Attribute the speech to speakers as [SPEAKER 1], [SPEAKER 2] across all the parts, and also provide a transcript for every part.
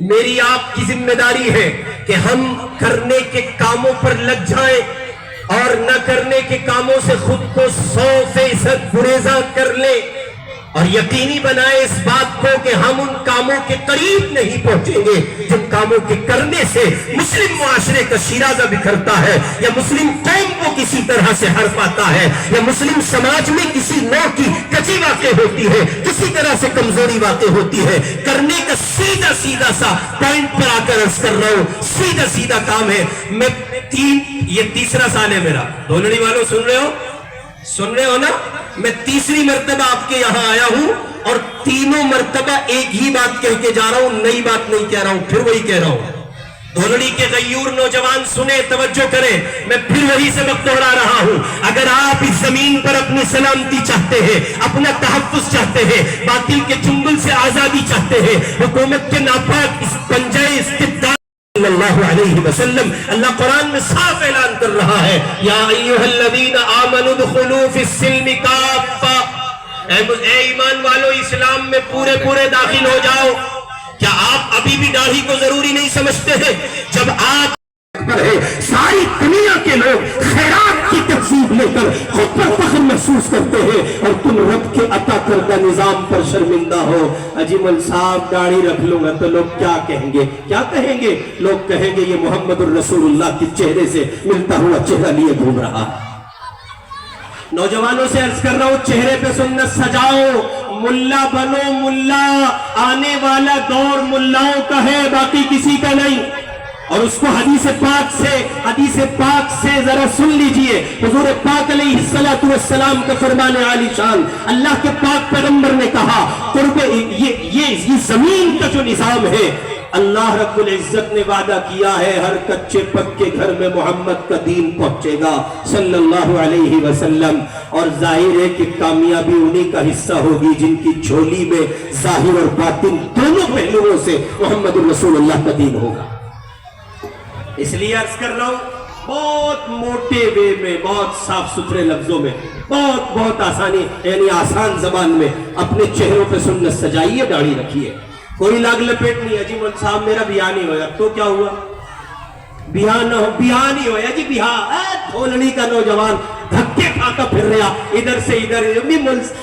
[SPEAKER 1] میری آپ کی ذمہ داری ہے کہ ہم کرنے کے کاموں پر لگ جائیں اور نہ کرنے کے کاموں سے خود کو 100% گریزاں کر لیں، اور یقینی بنائے اس بات کو کہ ہم ان کاموں کے قریب نہیں پہنچیں گے جن کاموں کے کرنے سے مسلم معاشرے کا شیرازہ بکھرتا ہے، یا مسلم قوم کو کسی طرح سے ہر پاتا ہے، یا مسلم سماج میں کسی نوع کی کجی واقع ہوتی ہے، کسی طرح سے کمزوری واقع ہوتی ہے۔ کرنے کا سیدھا سیدھا سا پوائنٹ پر آ کر عرض کر رہا ہوں، سیدھا سیدھا کام ہے۔ میں یہ تیسرا سال ہے میرا، دھولڑی والوں سن رہے ہو نا؟ میں تیسری مرتبہ آپ کے یہاں آیا ہوں اور تینوں مرتبہ ایک ہی بات کہہ کے جا رہا ہوں، نئی بات نہیں کہہ رہا ہوں، پھر وہی کہہ رہا ہوں۔ دھولڑی کے غیور نوجوان سنیں، توجہ کریں، میں پھر وہی سبق دوہرا رہا ہوں۔ اگر آپ اس زمین پر اپنی سلامتی چاہتے ہیں، اپنا تحفظ چاہتے ہیں، باطل کے چنگل سے آزادی چاہتے ہیں، حکومت کے ناپاک اس پنجے استبداد صلی اللہ علیہ وسلم، اللہ قرآن میں صاف اعلان کر رہا ہے، یا ایھا الذین آمنوا ادخلوا فی السلم کافہ، اے ایمان والو اسلام میں پورے داخل ہو جاؤ۔ کیا آپ ابھی بھی داڑھی کو ضروری نہیں سمجھتے ہیں؟ جب آپ ساری دنیا کے لوگ خیرات کی تقسیم لے کر خود پر فخر محسوس کرتے ہیں اور تم رب کے عطا کردہ نظام پر شرمندہ ہو۔ اجمل صاحب داڑھی رکھ لوں گا تو لوگ کیا کہیں گے؟ کیا کہیں گے؟ لوگ کہیں گے یہ محمد الرسول اللہ کے چہرے سے ملتا ہوا چہرہ لیے گھوم رہا ہے۔ نوجوانوں سے عرض کر رہا ہوں، چہرے پہ سنت سجاؤ، ملا بنو ملا، آنے والا دور ملاؤں کا ہے، باقی کسی کا نہیں۔ اور اس کو حدیث پاک سے ذرا سن لیجئے، حضور پاک علیہ السلام کا فرمان عالی شان، اللہ کے پاک پیغمبر نے کہا، یہ زمین کا جو نظام ہے، اللہ رب العزت نے وعدہ کیا ہے ہر کچے پکے گھر میں محمد کا دین پہنچے گا صلی اللہ علیہ وسلم، اور ظاہر ہے کہ کامیابی انہی کا حصہ ہوگی جن کی جھولی میں ظاہر اور باطن دونوں پہلوؤں سے محمد الرسول اللہ کا دین ہوگا۔ اس لیے عرض کر رہا ہوں، بہت موٹے وے میں، بہت صاف ستھرے لفظوں میں، بہت آسانی یعنی آسان زبان میں اپنے چہروں پہ سنت سجائیے، داڑھی رکھیے، کوئی لاگ لپیٹ نہیں ہے۔ جی مول صاحب میرا بیاہ نہیں ہویا، تو کیا ہوا؟ بیاہ نہ ہو، بیاہ نہیں ہویا جی، بیاہ دھولڑی کا نوجوان دھکے کھا کر پھر رہا ادھر سے ادھر۔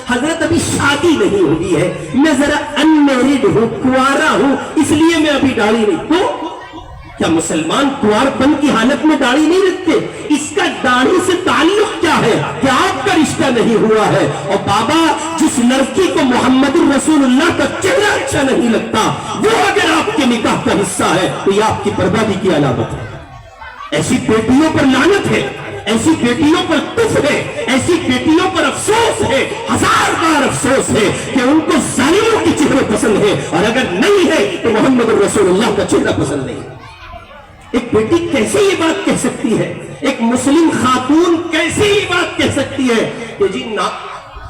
[SPEAKER 1] حضرت ابھی شادی نہیں ہوئی ہے، میں ذرا انمیرڈ ہوں، کنوارا ہوں، اس لیے میں ابھی داڑھی نہیں۔ تو کیا مسلمان کنوار پن کی حالت میں داڑھی نہیں رکھتے؟ اس کا داڑھی سے تعلق کیا ہے کہ آپ کا رشتہ نہیں ہوا ہے؟ اور بابا جس لڑکی کو محمد الرسول اللہ کا چہرہ اچھا نہیں لگتا، وہ اگر آپ کے نکاح کا حصہ ہے تو یہ آپ کی بربادی کی علامت ہے۔ ایسی بیٹیوں پر لعنت ہے، ایسی بیٹیوں پر تف ہے، ایسی بیٹیوں پر افسوس ہے، ہزار بار افسوس ہے کہ ان کو ظالموں کی چہرے پسند ہے، اور اگر نہیں ہے تو محمد الرسول اللہ کا چہرہ پسند نہیں ہے۔ ایک بیٹی کیسے یہ بات کہہ سکتی ہے؟ ایک مسلم خاتون کیسے یہ بات کہہ سکتی ہے کہ جی نا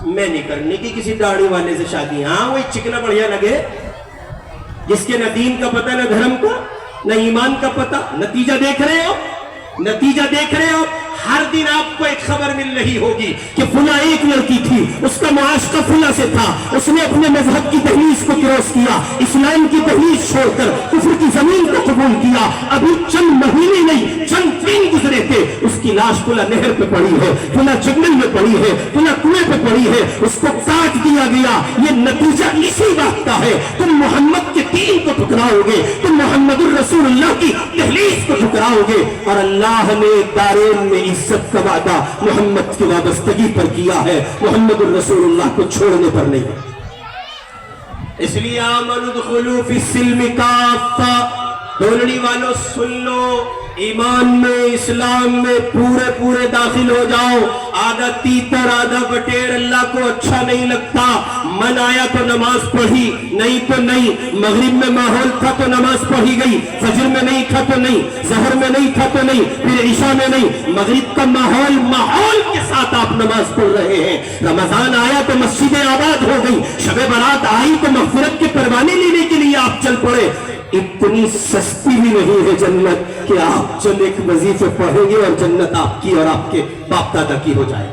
[SPEAKER 1] میں نہیں کرنے کی کسی داڑھی والے سے شادی؟ ہاں وہی چکنا بڑھیا لگے جس کے نہ دین کا پتہ، نہ دھرم کا، نہ ایمان کا پتہ۔ نتیجہ دیکھ رہے ہو، ہر دن آپ کو ایک خبر مل رہی ہوگی کہ فلاں ایک لڑکی تھی، اس کا معاشقہ فلاں سے تھا، اس نے اپنے مذہب کی دہلیز کو کراس کیا، اسلام کی دہلیز چھوڑ کر کفر کی زمین کو قبول کیا، ابھی چند مہینے نہیں چند دن گزرے تھے، اس کی لاش فلاں نہر پہ پڑی ہے، فلاں جنگل میں پڑی ہے، فلاں کنویں پہ پڑی ہے، اس کو کاٹ دیا گیا۔ یہ نتیجہ اسی بات کا ہے، تم محمد کے دین کو ٹھکراؤ گے، تم محمد الرسول اللہ کی دہلیز کو ٹھکراؤ گے، اور اللہ نے دارین میں عزت کا وعدہ محمد کی وابستگی پر کیا ہے، محمد الرسول اللہ کو چھوڑنے پر نہیں۔ اس لیے آمنوا ادخلوا فی السلم کافہ، دھولڑی والوں سن لو، ایمان میں، اسلام میں پورے داخل ہو جاؤ۔ آدھا تیتر آدھا بٹیر اللہ کو اچھا نہیں لگتا۔ من آیا تو نماز پڑھی، نہیں تو نہیں۔ مغرب میں ماحول تھا تو نماز پڑھی گئی، فجر میں نہیں تھا تو نہیں، ظہر میں نہیں تھا تو نہیں، پھر عشاء میں نہیں۔ مغرب کا ماحول کے ساتھ آپ نماز پڑھ رہے ہیں۔ رمضان آیا تو مسجدیں آباد ہو گئی، شب برات آئی تو مغفرت کے پروانے لینے کے لیے آپ چل پڑے۔ اتنی سستی بھی نہیں ہے جنت کہ آپ چند ایک وظیفے پڑھیں گے اور جنت آپ کی اور آپ کے باپ دادا کی ہو جائے۔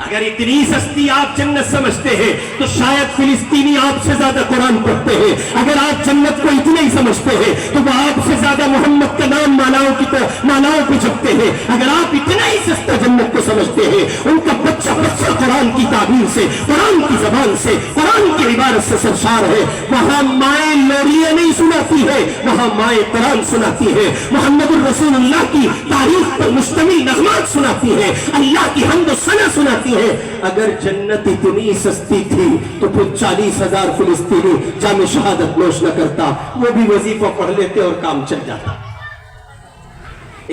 [SPEAKER 1] اگر اتنی سستی آپ جنت سمجھتے ہیں تو شاید فلسطینی آپ سے زیادہ قرآن پڑھتے ہیں. اگر آپ جنت کو اتنا ہی سمجھتے ہیں تو وہ آپ سے زیادہ محمد کا نام مالاؤں پہ جپتے ہیں. اگر آپ اتنا ہی سستا جنت کو سمجھتے ہیں، ان کا بچہ قرآن کی تعبیر سے، قرآن کی زبان سے، قرآن کی عبارت سے سرشار ہے. وہاں مائیں لوریاں نہیں سناتی ہے، وہاں مائیں قرآن سناتی ہے، محمد الرسول اللہ کی تاریخ پر مشتمل نغمات سناتی ہے، اللہ کی حمد و ثنا سناتی ہے. اگر جنت اتنی سستی تھی تو پھر 40,000 فلسطینی جام شہادت نوش نہ کرتا، وہ بھی وظیفہ پڑھ لیتے اور کام چل جاتا.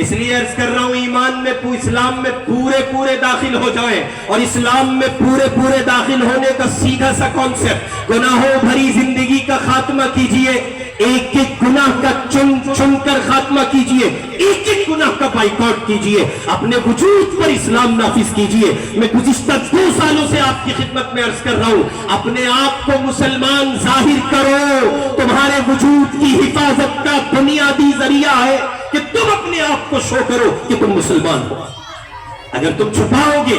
[SPEAKER 1] اس لیے عرض کر رہا ہوں، ایمان میں اسلام میں پورے داخل ہو جائیں. اور اسلام میں پورے داخل ہونے کا سیدھا سا کانسیپٹ، گناہوں بھری زندگی کا خاتمہ کیجئے، ایک ایک گناہ کا چن کر خاتمہ کیجئے، ایک ایک گناہ کا بائیکاٹ کیجئے، اپنے وجود پر اسلام نافذ کیجئے. میں گزشتہ 2 سالوں سے آپ کی خدمت میں عرض کر رہا ہوں، اپنے آپ کو مسلمان ظاہر کرو. تمہارے وجود کی حفاظت کا بنیادی ذریعہ ہے کہ تم اپنے آپ کو شو کرو کہ تم مسلمان ہو. اگر تم چھپاؤ گے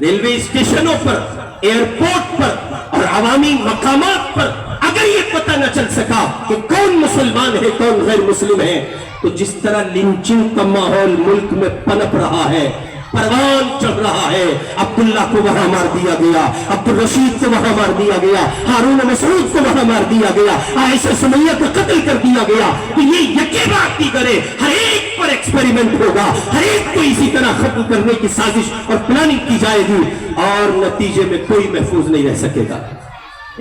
[SPEAKER 1] ریلوے اسٹیشنوں پر، ایئرپورٹ پر اور عوامی مقامات پر، اگر یہ پتہ نہ چل سکا کہ کون مسلمان ہے کون غیر مسلم ہے، تو جس طرح لنچنگ کا ماحول ملک میں پنپ رہا ہے، پروان چڑھ رہا ہے، عبداللہ کو وہاں مار دیا گیا، عبدالرشید کو وہاں مار دیا گیا، ہارون مسعود کو وہاں مار دیا گیا، عائشہ سمیہ کا قتل کر دیا گیا، تو یہ یکے بات کی کرے ہر ایک پر ایکسپیریمنٹ ہوگا، ہر ایک کو اسی طرح ختم کرنے کی سازش اور پلاننگ کی جائے گی، اور نتیجے میں کوئی محفوظ نہیں رہ سکے گا.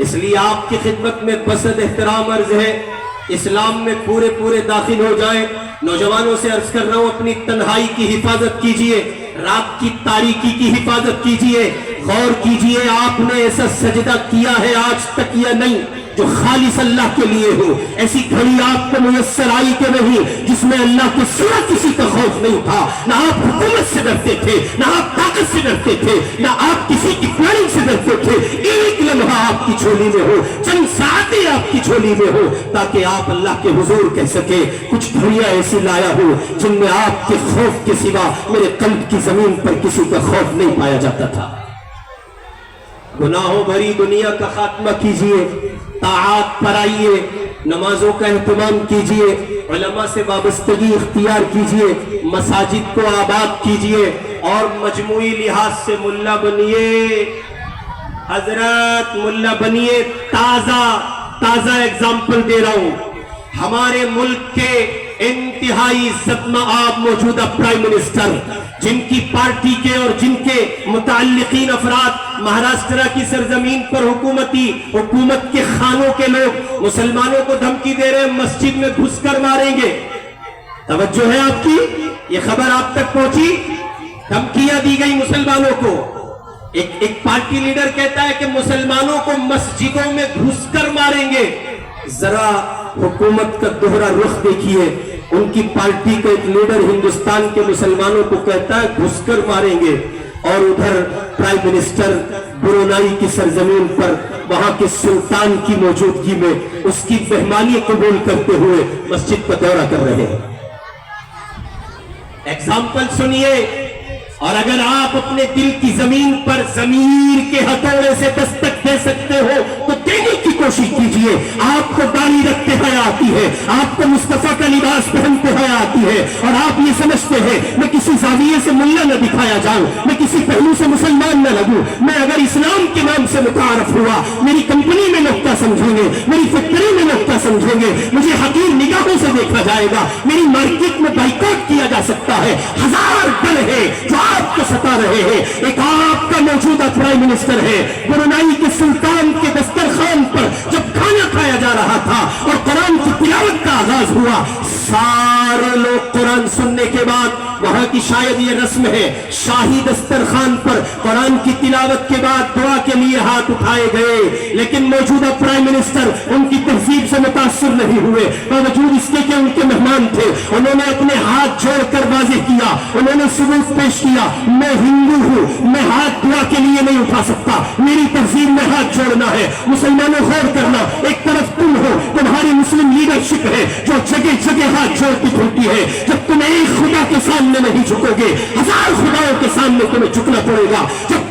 [SPEAKER 1] اس لیے آپ کی خدمت میں بسد احترام عرض ہے، اسلام میں پورے داخل ہو جائیں. نوجوانوں سے عرض کر رہا ہوں، اپنی تنہائی کی حفاظت کیجئے، رات کی تاریکی کی حفاظت کیجئے. غور کیجئے آپ نے ایسا سجدہ کیا ہے آج تک یا نہیں جو خالص اللہ کے لیے ہو. ایسی گھڑی آپ کو میسر آئی کہ نہیں جس میں اللہ کے سوا کسی کا خوف نہیں تھا. نہ آپ حکومت سے ڈرتے تھے، نہ آپ طاقت سے ڈرتے تھے، نہ آپ کسی کی پلاننگ سے ڈرتے تھے. ایک لمحہ آپ کی جھولی میں ہو، چند ساعتیں آپ کی جھولی میں ہو، تاکہ آپ اللہ کے حضور کہہ سکے کچھ گھڑیاں ایسی لایا ہو جن میں آپ کے خوف کے سوا میرے قلب کی زمین پر کسی کا خوف نہیں پایا جاتا تھا. گناہوں بھری دنیا کا خاتمہ کیجئے، طاعات پر آئیے، نمازوں کا اہتمام کیجئے، علماء سے وابستگی اختیار کیجئے، مساجد کو آباد کیجئے، اور مجموعی لحاظ سے ملا بنیے. حضرت ملا بنیے. تازہ ایگزامپل دے رہا ہوں. ہمارے ملک کے انتہائی صدمہ آب موجودہ پرائم منسٹر، جن کی پارٹی کے اور جن کے متعلقین افراد مہاراشٹرا کی سرزمین پر حکومت کے خانوں کے لوگ مسلمانوں کو دھمکی دے رہے ہیں مسجد میں گھس کر ماریں گے. توجہ ہے آپ کی؟ یہ خبر آپ تک پہنچی؟ دھمکیاں دی گئی مسلمانوں کو. ایک پارٹی لیڈر کہتا ہے کہ مسلمانوں کو مسجدوں میں گھس کر ماریں گے. ذرا حکومت کا دوہرا رخ دیکھیے. ان کی پارٹی کا ایک لیڈر ہندوستان کے مسلمانوں کو کہتا ہے گھس کر ماریں گے، اور ادھر پرائم منسٹر برونائی کی سرزمین پر وہاں کے سلطان کی موجودگی میں اس کی مہمانی قبول کرتے ہوئے مسجد کا دورہ کر رہے ہیں. ایگزامپل سنیے. اور اگر آپ اپنے دل کی زمین پر ضمیر کے ہتھوڑے سے دستک دے سکتے ہو تو دینے کی کوشش کیجئے. آپ کو داڑھی رکھتے ہوئے آتی ہے، آپ کو مصطفیٰ کا لباس پہنتے ہوئے آتی ہے، اور آپ یہ سمجھتے ہیں میں کسی زاویے سے ملا نہ دکھایا جاؤں، میں کسی پہلو سے مسلمان نہ لگوں، میں اگر اسلام کے نام سے متعارف ہوا میری کمپنی میں نقطہ سمجھیں گے، میری فیکٹری میں نقطہ سمجھیں گے، مجھے حقیر نگاہوں سے دیکھا جائے گا، میری مارکیٹ میں بائیکاٹ کیا جا سکتا ہے. ہزار ڈر ہے جو آپ کو ستا رہے ہیں. ایک آپ کا موجودہ پرائم منسٹر ہے، برونائی کے سلطان کے دسترخوان پر جب کھانا کھایا جا رہا تھا اور قرآن کی تلاوت کا آغاز ہوا، سارے لوگ قرآن سننے کے بعد، وہاں کی شاید یہ رسم ہے، شاہی دسترخوان پر قرآن کی تلاوت کے بعد دعا کے لیے ہاتھ اٹھائے گئے. لیکن موجودہ پرائم منسٹر ان کی تہذیب سے متاثر نہیں ہوئے، باوجود اس کے کہ ان کے مہمان تھے. انہوں نے اپنے ہاتھ جوڑ کر واضح کیا، انہوں نے ثبوت پیش کیا، میں ہندو ہوں، میں ہاتھ دعا کے لیے نہیں اٹھا سکتا، میری تہذیب میں ہاتھ جوڑنا ہے. مسلمانوں غور کرنا، ایک طرف تم ہو، تمہاری مسلم لیڈرشپ ہے جو جگہ جگہ ہاتھ جوڑتی پھرتی ہے. جب تم ایک خدا کے سامنے نہیں جھکو گے، ہزار خداؤں کے سامنے تمہیں جھکنا پڑے گا. جب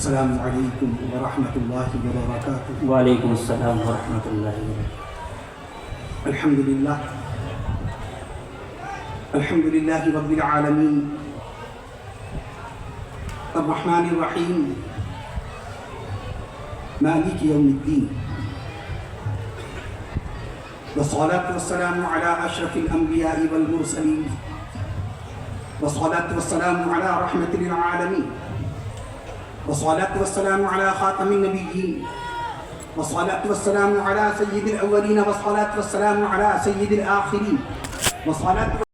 [SPEAKER 2] السلام علیکم ورحمۃ اللہ وبرکاتہ.
[SPEAKER 3] وعلیکم السلام ورحمۃ اللہ وبرکاتہ.
[SPEAKER 2] الحمد للہ رب العالمین الرحمن الرحیم مالک یوم الدین والصلاة والسلام على أشرف الأنبياء والمرسلين والصلاة والسلام على رحمة للعالمين والصلاة والسلام على خاتم النبيين والصلاة والسلام على سيد الأولين والصلاة والسلام على سيد الآخرين والصلاة